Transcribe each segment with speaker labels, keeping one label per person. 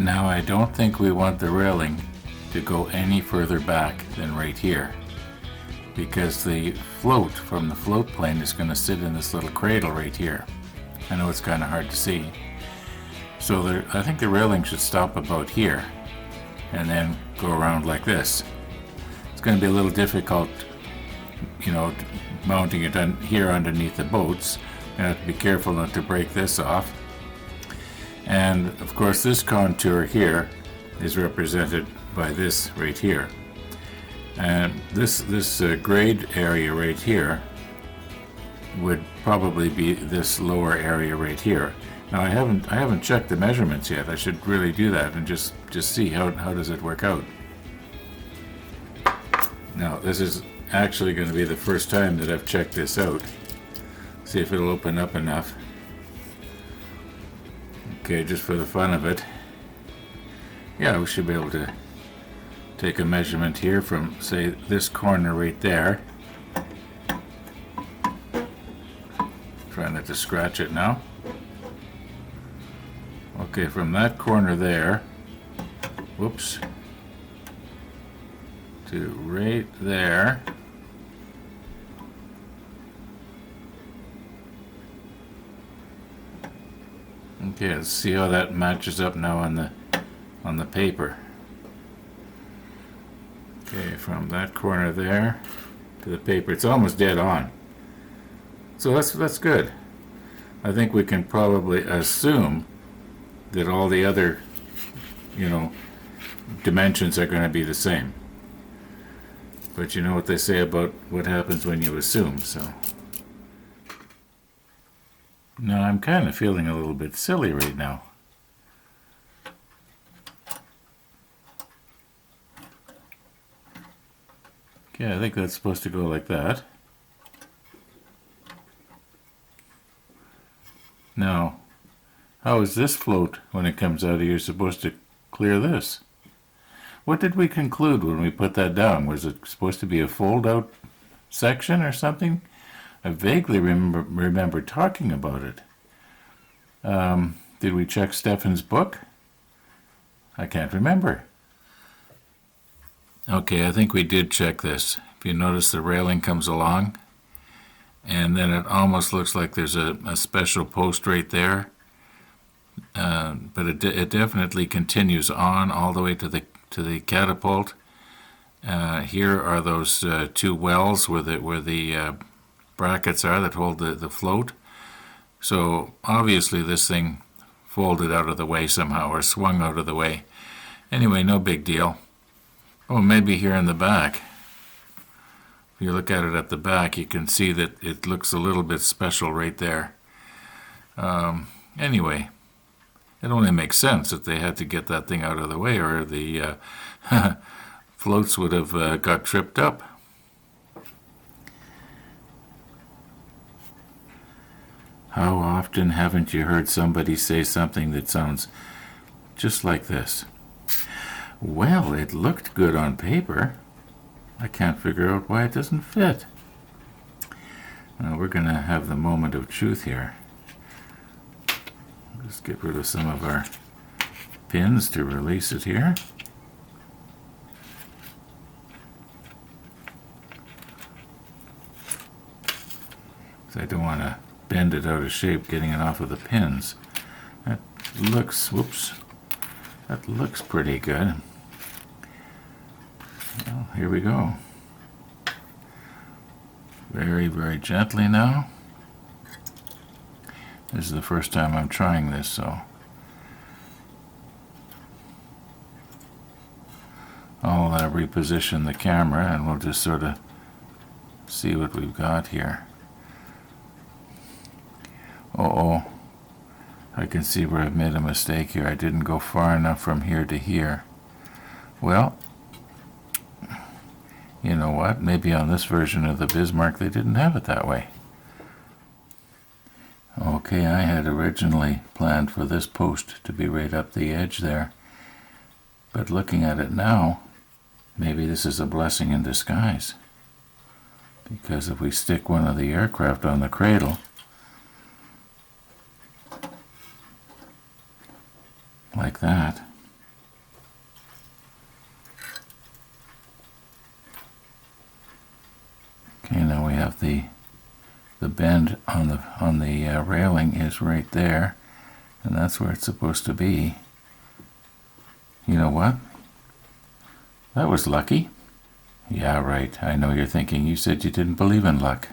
Speaker 1: Now I don't think we want the railing to go any further back than right here, because the float from the float plane is going to sit in this little cradle right here. I know it's kind of hard to see. So I think the railing should stop about here and then go around like this. It's going to be a little difficult, mounting it here underneath the boats. You have to be careful not to break this off. And of course this contour here is represented by this right here. And this grade area right here would probably be this lower area right here. Now I haven't checked the measurements yet. I should really do that and just see how does it work out. Now this is actually going to be the first time that I've checked this out. See if it'll open up enough. Okay, just for the fun of it. Yeah, we should be able to take a measurement here from, say, this corner right there. Try not to scratch it now. Okay, from that corner there, whoops, to right there. Okay, let's see how that matches up now on the paper. Okay, from that corner there to the paper, it's almost dead on. So that's good. I think we can probably assume that all the other, dimensions are going to be the same. But you know what they say about what happens when you assume, so. Now I'm kind of feeling a little bit silly right now. Okay, I think that's supposed to go like that. Now, how is this float, when it comes out of here, supposed to clear this? What did we conclude when we put that down? Was it supposed to be a fold-out section or something? I vaguely remember talking about it. Did we check Stefan's book? I can't remember. Okay, I think we did check this. If you notice, the railing comes along, and then it almost looks like there's a special post right there. But it definitely continues on all the way to the catapult. Here are those two wells where the brackets are that hold the float. So obviously this thing folded out of the way somehow, or swung out of the way. Anyway, no big deal. Oh, maybe here in the back. If you look at it at the back, you can see that it looks a little bit special right there. Anyway, it only makes sense that they had to get that thing out of the way, or the floats would have got tripped up. How often haven't you heard somebody say something that sounds just like this? Well, it looked good on paper. I can't figure out why it doesn't fit. Now we're going to have the moment of truth here. Just get rid of some of our pins to release it here. So I don't want to bend it out of shape getting it off of the pins. That looks, whoops, that looks pretty good. Well, here we go. Very, very gently now. This is the first time I'm trying this, so I'll reposition the camera and we'll just sort of see what we've got here. Uh-oh, I can see where I've made a mistake here. I didn't go far enough from here to here. Well, you know what? Maybe on this version of the Bismarck they didn't have it that way. Okay, I had originally planned for this post to be right up the edge there. But looking at it now, maybe this is a blessing in disguise. Because if we stick one of the aircraft on the cradle, like that, have the bend on the railing is right there, and that's where it's supposed to be. You know what? That was lucky. Yeah, right. I know you're thinking. You said you didn't believe in luck.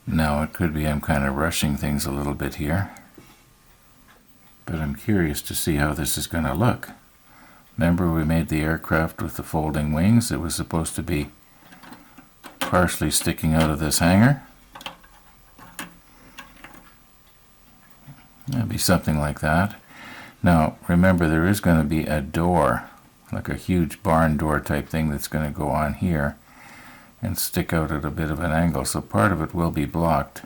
Speaker 1: Now, it could be I'm kind of rushing things a little bit here, but I'm curious to see how this is going to look. Remember, we made the aircraft with the folding wings. It was supposed to be partially sticking out of this hangar. It'll be something like that. Now, remember, there is going to be a door, like a huge barn door type thing that's going to go on here and stick out at a bit of an angle, so part of it will be blocked.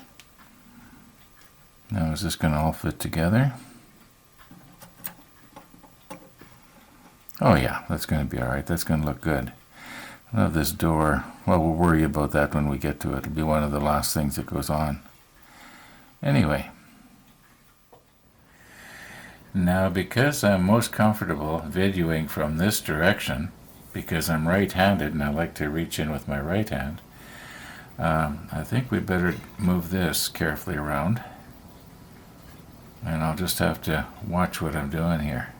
Speaker 1: Now, is this going to all fit together? Oh yeah, that's going to be alright. That's going to look good. Now this door, well, we'll worry about that when we get to it. It'll be one of the last things that goes on. Anyway, now because I'm most comfortable videoing from this direction, because I'm right-handed and I like to reach in with my right hand, I think we better move this carefully around, and I'll just have to watch what I'm doing here.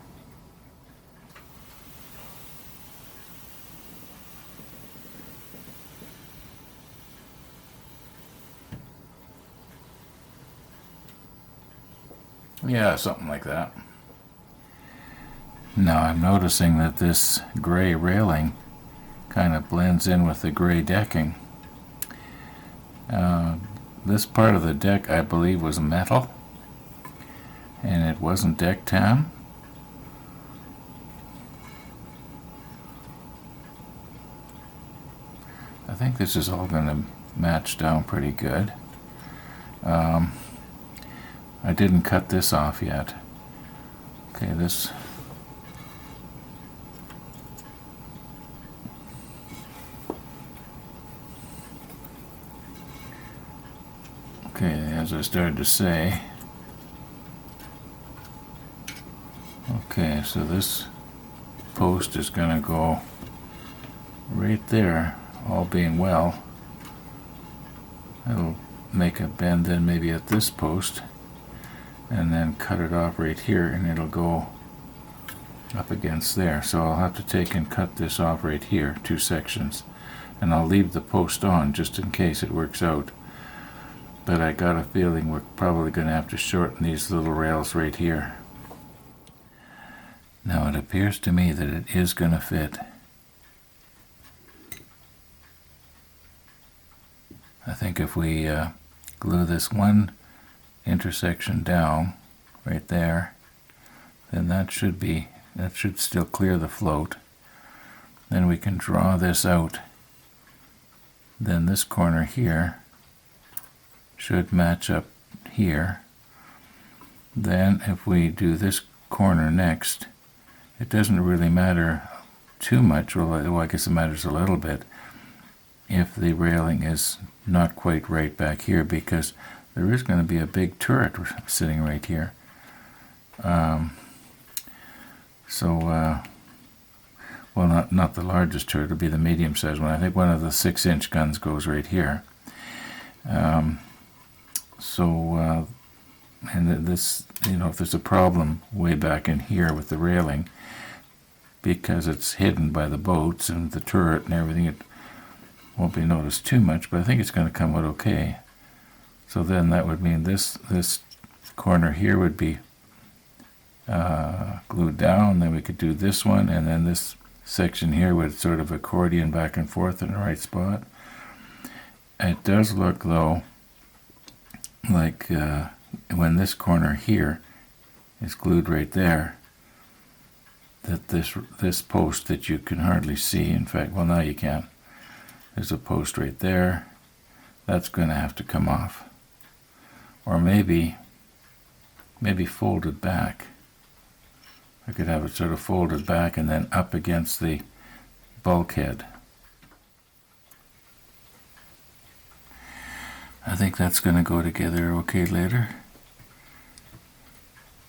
Speaker 1: Yeah, something like that. Now I'm noticing that this gray railing kind of blends in with the gray decking. This part of the deck, I believe, was metal, and it wasn't deck tan. I think this is all going to match down pretty good. I didn't cut this off yet. Okay, this... Okay, as I started to say... Okay, so this post is going to go right there, all being well. It'll make a bend then maybe at this post, and then cut it off right here, and it'll go up against there. So I'll have to take and cut this off right here, 2 sections, and I'll leave the post on just in case it works out. But I got a feeling we're probably going to have to shorten these little rails right here. Now it appears to me that it is going to fit. I think if we glue this one intersection down right there, then that should still clear the float. Then we can draw this out. Then this corner here should match up here. Then if we do this corner next, it doesn't really matter too much. Well, I guess it matters a little bit if the railing is not quite right back here, because there is going to be a big turret sitting right here. Well, not the largest turret, it'll be the medium-sized one. I think one of the 6-inch guns goes right here. And this, if there's a problem way back in here with the railing, because it's hidden by the boats and the turret and everything, it won't be noticed too much, but I think it's going to come out okay. So then that would mean this corner here would be glued down, then we could do this one, and then this section here would sort of accordion back and forth in the right spot. It does look, though, like when this corner here is glued right there, that this post that you can hardly see, in fact, well, now you can. There's a post right there. That's going to have to come off. Or maybe folded back. I could have it sort of folded back and then up against the bulkhead. I think that's going to go together okay later.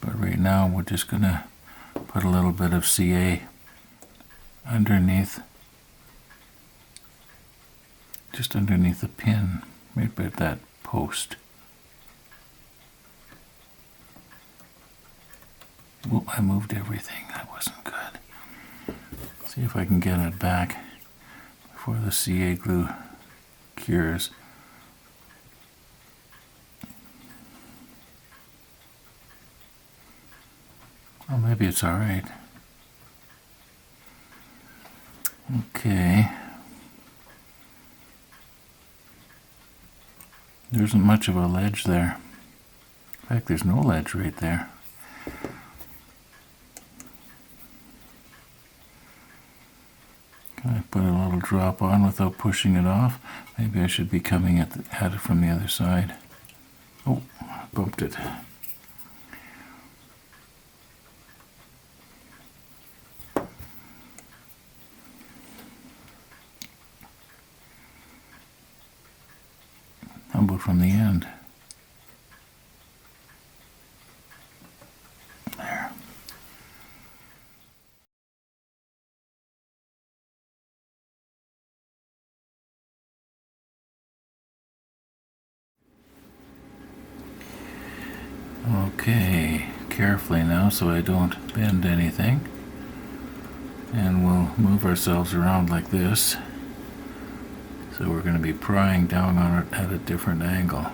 Speaker 1: But right now we're just going to put a little bit of CA underneath just underneath the pin, right by that post. Whoop, I moved everything. That wasn't good. See if I can get it back before the CA glue cures. Well, maybe it's all right. Okay. There isn't much of a ledge there. In fact, there's no ledge right there. Can I put a little drop on without pushing it off? Maybe I should be coming at it from the other side. Oh, I bumped it. How about from the end? There. Okay, carefully now so I don't bend anything. And we'll move ourselves around like this. So we're going to be prying down on it at a different angle.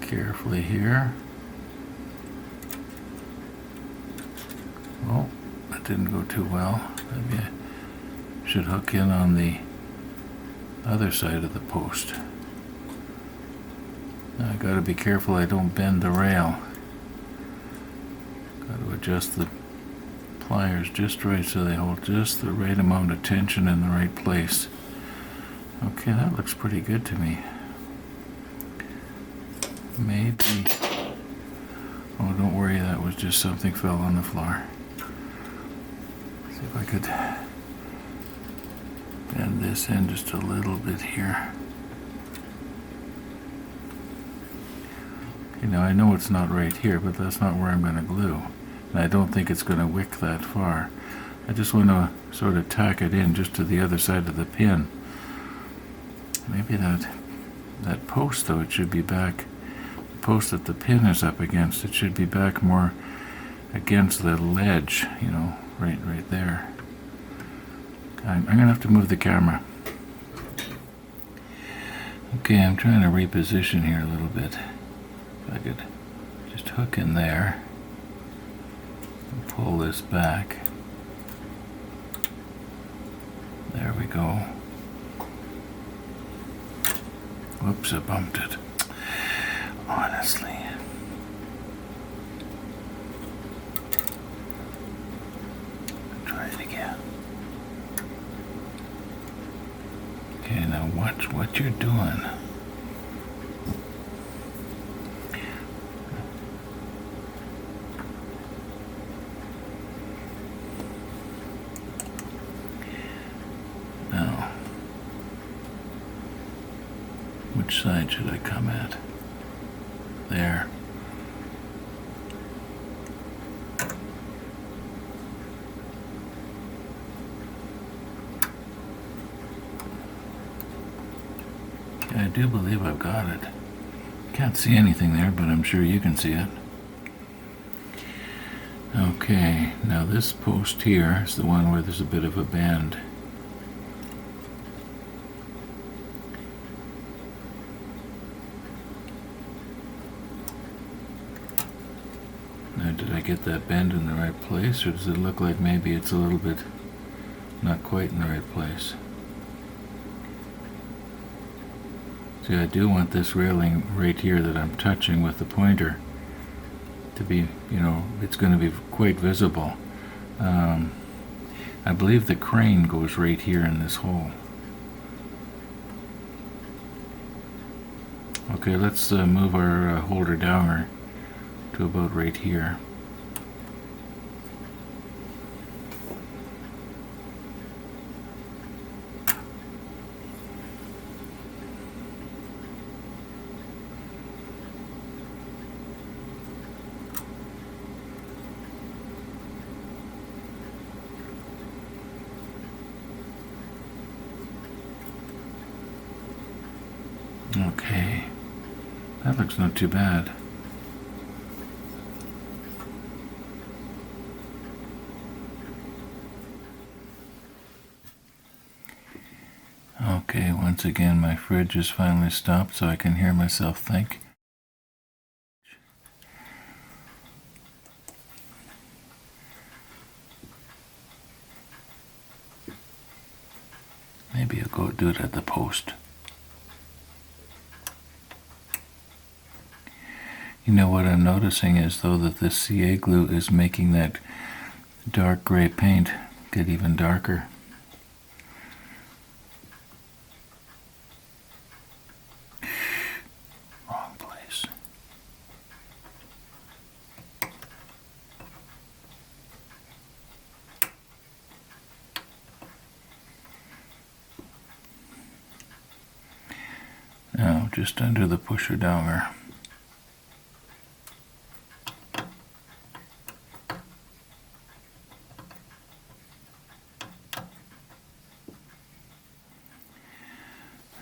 Speaker 1: Carefully here. Oh, that didn't go too well. Maybe I should hook in on the other side of the post. Now I got to be careful I don't bend the rail. Got to adjust the pliers just right so they hold just the right amount of tension in the right place. Okay, that looks pretty good to me. Maybe. Oh, don't worry, that was just something fell on the floor. See if I could bend this in just a little bit here. Okay, now I know it's not right here, but that's not where I'm going to glue. And I don't think it's going to wick that far. I just want to sort of tack it in just to the other side of the pin. Maybe that post, though, it should be back, the post that the pin is up against, it should be back more against the ledge, you know, right there. I'm going to have to move the camera. Okay, I'm trying to reposition here a little bit. If I could just hook in there and pull this back. There we go. Whoops, I bumped it. Honestly. Try it again. Okay, now watch what you're doing. Now, which side should I come at? There. I do believe I've got it. Can't see anything there, but I'm sure you can see it. Okay, now this post here is the one where there's a bit of a bend. Now, did I get that bend in the right place, or does it look like maybe it's a little bit not quite in the right place? See, I do want this railing right here that I'm touching with the pointer to be, you know, it's going to be quite visible. I believe the crane goes right here in this hole. Okay, let's move our holder downer to about right here. Okay, that looks not too bad. Okay, once again my fridge has finally stopped so I can hear myself think. Maybe I'll go do it at the post. You know what I'm noticing is though that this CA glue is making that dark gray paint get even darker. Wrong place. Now just under the pusher downer.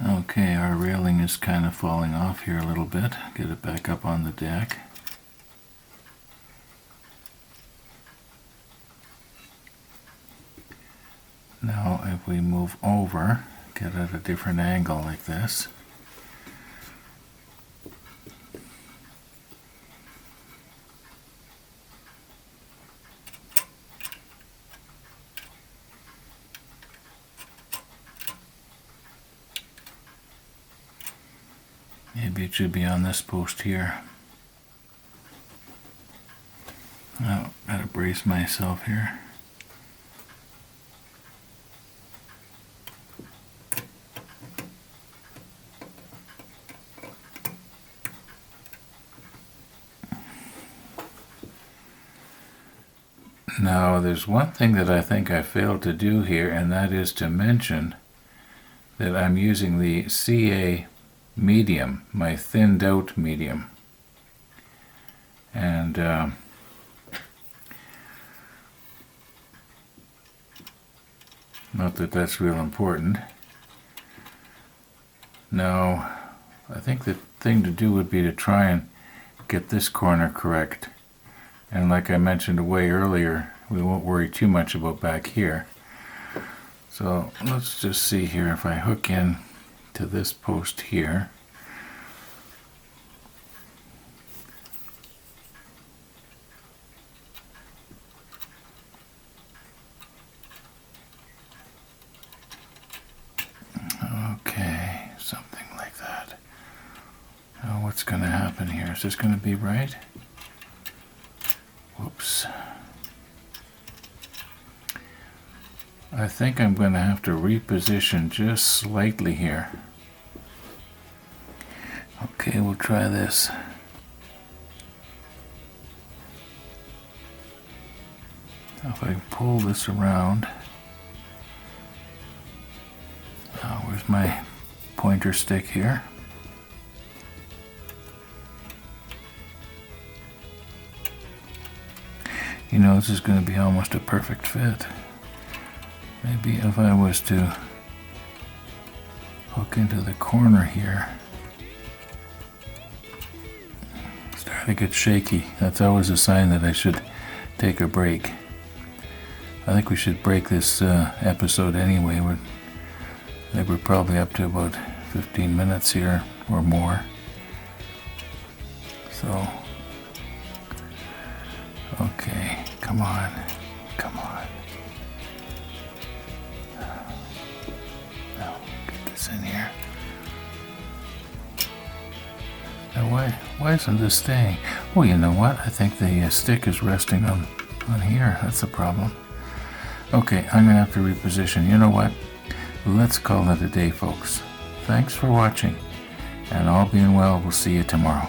Speaker 1: Okay, our railing is kind of falling off here a little bit. Get it back up on the deck. Now if we move over, get at a different angle like this. Maybe it should be on this post here. Oh, gotta brace myself here. Now, there's one thing that I think I failed to do here, and that is to mention that I'm using the CA medium, my thinned out medium. And not that that's real important. Now, I think the thing to do would be to try and get this corner correct. And like I mentioned way earlier, we won't worry too much about back here. So let's just see here if I hook in to this post here. Okay, something like that. Now what's going to happen here? Is this going to be right? Whoops. I think I'm going to have to reposition just slightly here. Okay, we'll try this. Now if I pull this around, where's my pointer stick here? You know, this is going to be almost a perfect fit. Maybe if I was to hook into the corner here. It's starting to get shaky. That's always a sign that I should take a break. I think we should break this episode anyway. I think we're probably up to about 15 minutes here or more. So, okay, come on, come on. Now, get this in here. Now, why isn't this staying? Well, you know what? I think the stick is resting on here. That's the problem. Okay, I'm going to have to reposition. You know what? Let's call it a day, folks. Thanks for watching, and all being well, we'll see you tomorrow.